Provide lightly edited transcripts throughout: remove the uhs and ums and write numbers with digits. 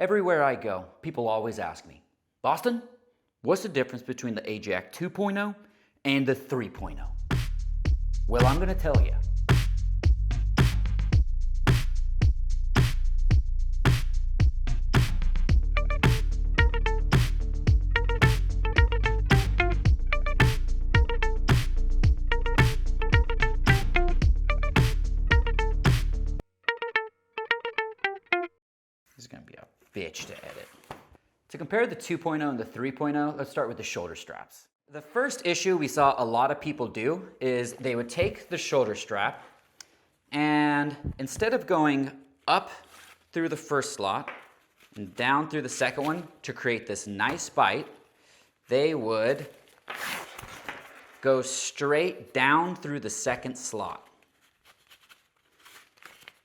Everywhere I go, people always ask me, Boston, what's the difference between the A-JAC 2.0 and the 3.0? Well, I'm going to tell you. This is going to be a bitch to edit. To compare the 2.0 and the 3.0, let's start with the shoulder straps. The first issue we saw a lot of people do is they would take the shoulder strap and instead of going up through the first slot and down through the second one to create this nice bite, they would go straight down through the second slot.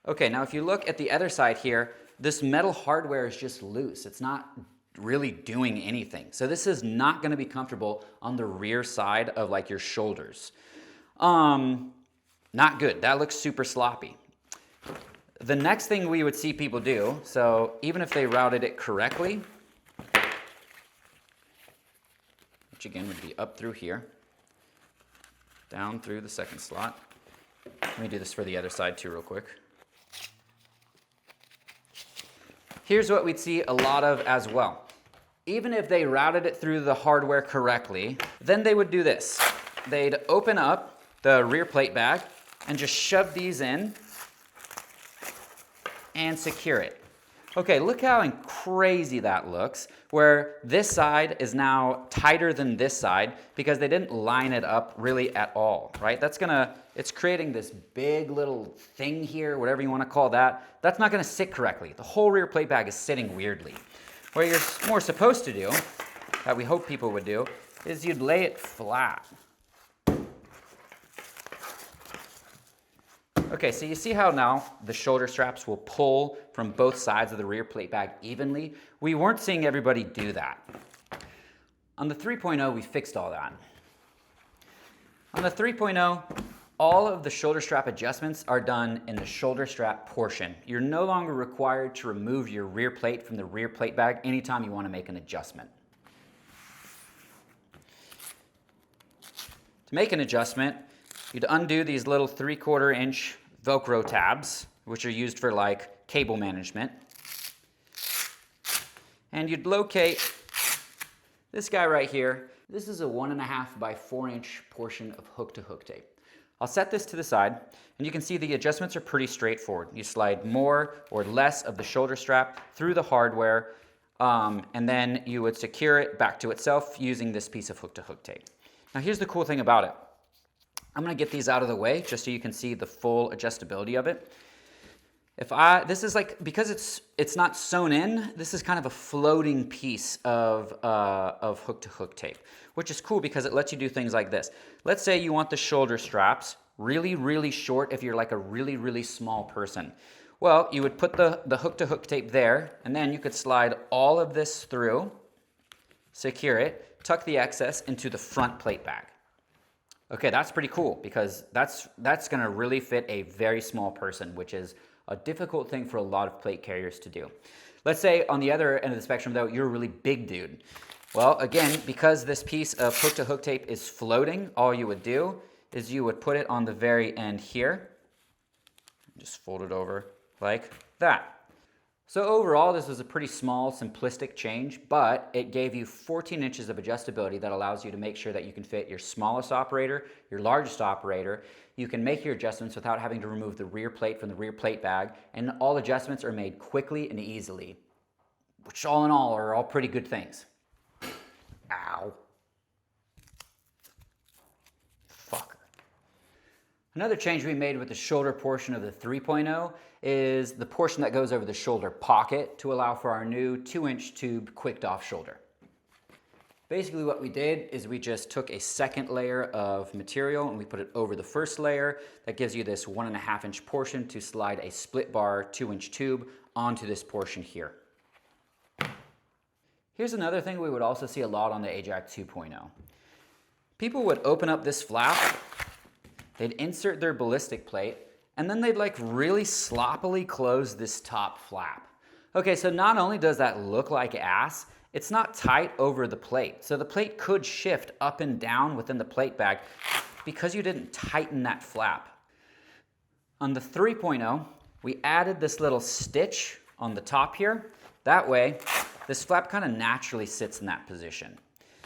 Okay, now if you look at the other side here, this metal hardware is just loose. It's not really doing anything. So this is not going to be comfortable on the rear side of like your shoulders. Not good. That looks super sloppy. The next thing we would see people do, so even if they routed it correctly, which again would be up through here, down through the second slot. Let me do this for the other side too real quick. Here's what we'd see a lot of as well. Even if they routed it through the hardware correctly, then they would do this. They'd open up the rear plate bag and just shove these in and secure it. Okay, look how crazy that looks, where this side is now tighter than this side because they didn't line it up really at all, right? It's creating this big little thing here, whatever you want to call that. That's not gonna sit correctly. The whole rear plate bag is sitting weirdly. What you're more supposed to do, that we hope people would do, is you'd lay it flat. Okay, so you see how now the shoulder straps will pull from both sides of the rear plate bag evenly? We weren't seeing everybody do that. On the 3.0, we fixed all that. On the 3.0, all of the shoulder strap adjustments are done in the shoulder strap portion. You're no longer required to remove your rear plate from the rear plate bag anytime you want to make an adjustment. To make an adjustment, you'd undo these little 3/4 inch Velcro tabs, which are used for like cable management. And you'd locate this guy right here. This is a 1.5 by 4 inch portion of hook to hook tape. I'll set this to the side and you can see the adjustments are pretty straightforward. You slide more or less of the shoulder strap through the hardware and then you would secure it back to itself using this piece of hook to hook tape. Now here's the cool thing about it. I'm going to get these out of the way just so you can see the full adjustability of it. This is like, because it's not sewn in, this is kind of a floating piece of hook to hook tape, which is cool because it lets you do things like this. Let's say you want the shoulder straps really, really short if you're like a really, really small person. Well, you would put the hook to hook tape there, and then you could slide all of this through, secure it, tuck the excess into the front plate bag. Okay, that's pretty cool because that's going to really fit a very small person, which is a difficult thing for a lot of plate carriers to do. Let's say on the other end of the spectrum though, you're a really big dude. Well, again, because this piece of hook to hook tape is floating, all you would do is you would put it on the very end here. Just fold it over like that. So overall, this was a pretty small, simplistic change, but it gave you 14 inches of adjustability that allows you to make sure that you can fit your smallest operator, your largest operator. You can make your adjustments without having to remove the rear plate from the rear plate bag, and all adjustments are made quickly and easily, which all in all are all pretty good things. Ow. Fucker. Another change we made with the shoulder portion of the 3.0 is the portion that goes over the shoulder pocket to allow for our new 2-inch tube quicked off shoulder. Basically what we did is we just took a second layer of material and we put it over the first layer. That gives you this 1.5 inch portion to slide a split bar 2-inch tube onto this portion here. Here's another thing we would also see a lot on the A-JAC 2.0. People would open up this flap, they'd insert their ballistic plate, and then they'd like really sloppily close this top flap. Okay, so not only does that look like ass, it's not tight over the plate. So the plate could shift up and down within the plate bag because you didn't tighten that flap. On the 3.0, we added this little stitch on the top here. That way, this flap kind of naturally sits in that position.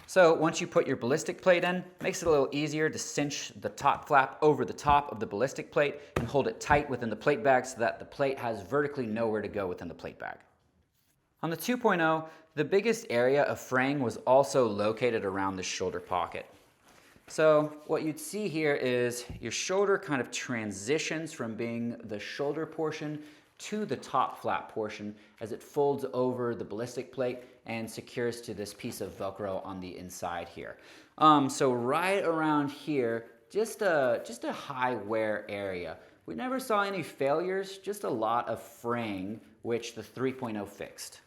So once you put your ballistic plate in, it makes it a little easier to cinch the top flap over the top of the ballistic plate and hold it tight within the plate bag so that the plate has vertically nowhere to go within the plate bag. On the 2.0, the biggest area of fraying was also located around the shoulder pocket. So what you'd see here is your shoulder kind of transitions from being the shoulder portion to the top flap portion as it folds over the ballistic plate and secures to this piece of Velcro on the inside here. So right around here, just a high wear area. We never saw any failures, just a lot of fraying, which the 3.0 fixed.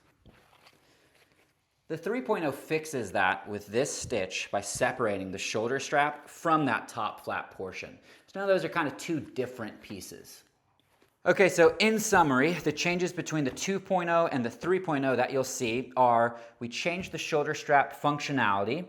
The 3.0 fixes that with this stitch by separating the shoulder strap from that top flap portion. So now those are kind of two different pieces. Okay, so in summary, the changes between the 2.0 and the 3.0 that you'll see are we changed the shoulder strap functionality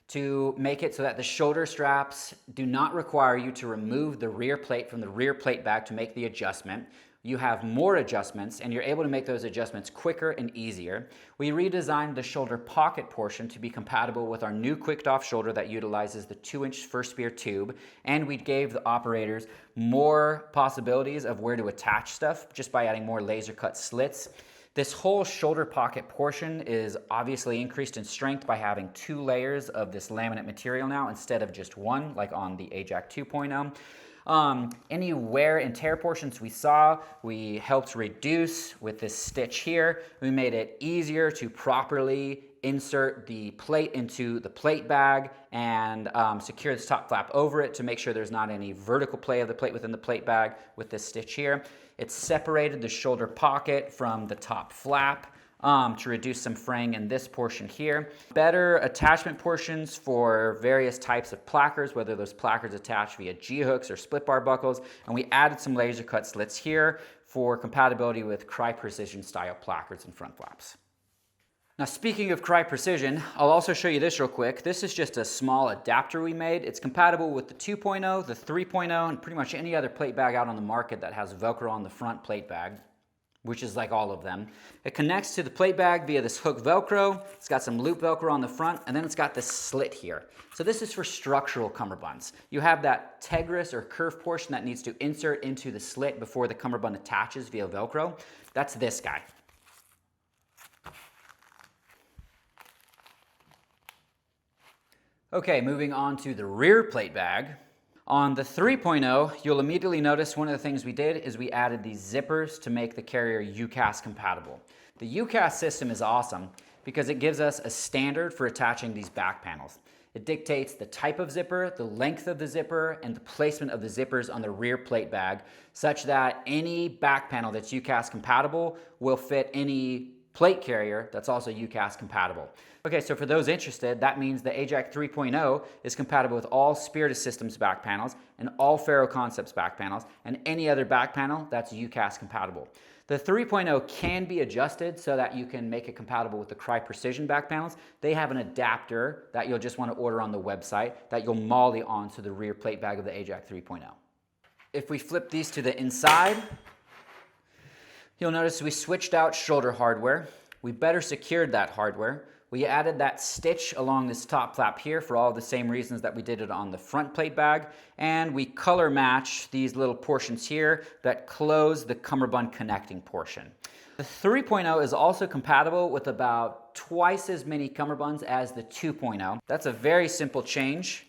to make it so that the shoulder straps do not require you to remove the rear plate from the rear plate bag to make the adjustment. You have more adjustments and you're able to make those adjustments quicker and easier. We redesigned the shoulder pocket portion to be compatible with our new quicked off shoulder that utilizes the 2-inch first spear tube, and we gave the operators more possibilities of where to attach stuff just by adding more laser cut slits. This whole shoulder pocket portion is obviously increased in strength by having 2 layers of this laminate material now instead of just one like on the A-JAC 2.0. Any wear and tear portions we saw, we helped reduce with this stitch here. We made it easier to properly insert the plate into the plate bag and secure this top flap over it to make sure there's not any vertical play of the plate within the plate bag with this stitch here. It separated the shoulder pocket from the top flap to reduce some fraying in this portion here. Better attachment portions for various types of placards, whether those placards attach via G-hooks or split bar buckles, and we added some laser cut slits here for compatibility with Cry Precision style placards and front flaps. Now speaking of Cry Precision, I'll also show you this real quick. This is just a small adapter we made. It's compatible with the 2.0, the 3.0, and pretty much any other plate bag out on the market that has Velcro on the front plate bag, which is like all of them. It connects to the plate bag via this hook Velcro. It's got some loop Velcro on the front, and then it's got this slit here. So this is for structural cummerbunds. You have that tegrous or curved portion that needs to insert into the slit before the cummerbund attaches via Velcro. That's this guy. Okay, moving on to the rear plate bag. On the 3.0, you'll immediately notice one of the things we did is we added these zippers to make the carrier UCAS compatible. The UCAS system is awesome because it gives us a standard for attaching these back panels. It dictates the type of zipper, the length of the zipper, and the placement of the zippers on the rear plate bag such that any back panel that's UCAS compatible will fit any plate carrier that's also UCAS compatible. Okay, so for those interested, that means the A-JAC 3.0 is compatible with all Spiritus Systems back panels and all Faro Concepts back panels and any other back panel that's UCAS compatible. The 3.0 can be adjusted so that you can make it compatible with the Cry Precision back panels. They have an adapter that you'll just want to order on the website that you'll molly onto the rear plate bag of the A-JAC 3.0. If we flip these to the inside, you'll notice we switched out shoulder hardware. We better secured that hardware. We added that stitch along this top flap here for all the same reasons that we did it on the front plate bag. And we color match these little portions here that close the cummerbund connecting portion. The 3.0 is also compatible with about twice as many cummerbunds as the 2.0. That's a very simple change.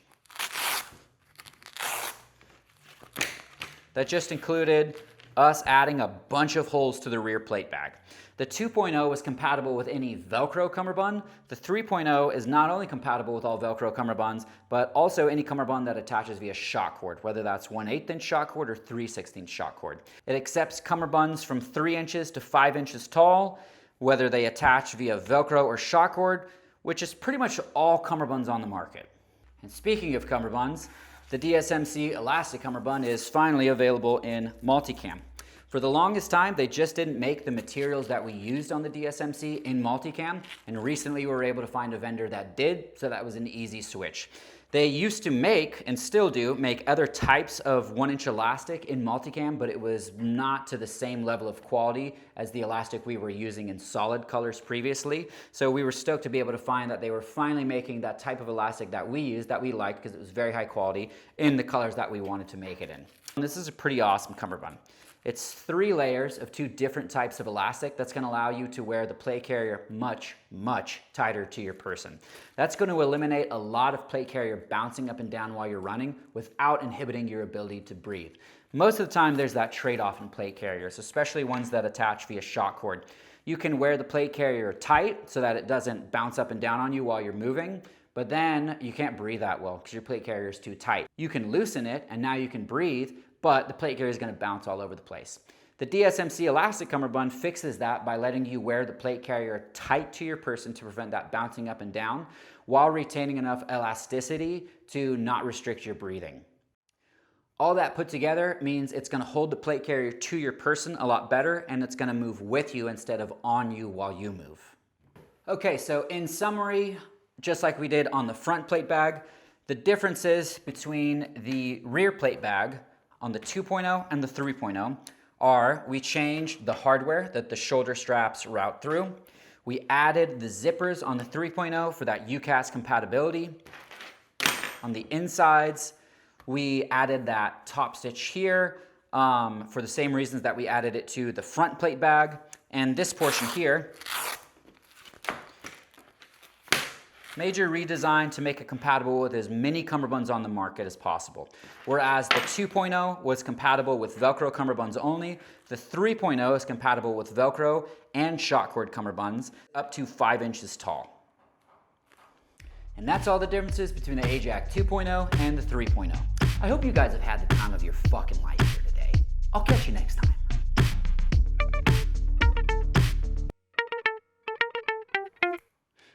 That just included us adding a bunch of holes to the rear plate bag. The 2.0 is compatible with any Velcro cummerbund. The 3.0 is not only compatible with all Velcro cummerbunds, but also any cummerbund that attaches via shock cord, whether that's 1/8 inch shock cord or 3/16 shock cord. It accepts cummerbunds from 3 inches to 5 inches tall, whether they attach via Velcro or shock cord, which is pretty much all cummerbunds on the market. And speaking of cummerbunds, the DSMC elastic cummerbund is finally available in multicam. For the longest time, they just didn't make the materials that we used on the DSMC in multicam, and recently we were able to find a vendor that did, so that was an easy switch. They used to make, and still do, make other types of 1-inch elastic in multicam, but it was not to the same level of quality as the elastic we were using in solid colors previously. So we were stoked to be able to find that they were finally making that type of elastic that we used, that we liked, because it was very high quality, in the colors that we wanted to make it in. And this is a pretty awesome cummerbund. It's 3 layers of 2 different types of elastic that's going to allow you to wear the plate carrier much, much tighter to your person. That's going to eliminate a lot of plate carrier bouncing up and down while you're running without inhibiting your ability to breathe. Most of the time there's that trade-off in plate carriers, especially ones that attach via shock cord. You can wear the plate carrier tight so that it doesn't bounce up and down on you while you're moving, but then you can't breathe that well because your plate carrier is too tight. You can loosen it and now you can breathe, but the plate carrier is going to bounce all over the place. The DSMC elastic cummerbund fixes that by letting you wear the plate carrier tight to your person to prevent that bouncing up and down while retaining enough elasticity to not restrict your breathing. All that put together means it's going to hold the plate carrier to your person a lot better, and it's going to move with you instead of on you while you move. Okay, so in summary, just like we did on the front plate bag, the differences between the rear plate bag on the 2.0 and the 3.0 are we changed the hardware that the shoulder straps route through. We added the zippers on the 3.0 for that UCAS compatibility. On the insides, we added that top stitch here for the same reasons that we added it to the front plate bag. And this portion here, major redesign to make it compatible with as many cummerbunds on the market as possible. Whereas the 2.0 was compatible with Velcro cummerbunds only, the 3.0 is compatible with Velcro and shock cord cummerbunds up to 5 inches tall. And that's all the differences between the A-JAC 2.0 and the 3.0. I hope you guys have had the time of your fucking life here today. I'll catch you next time.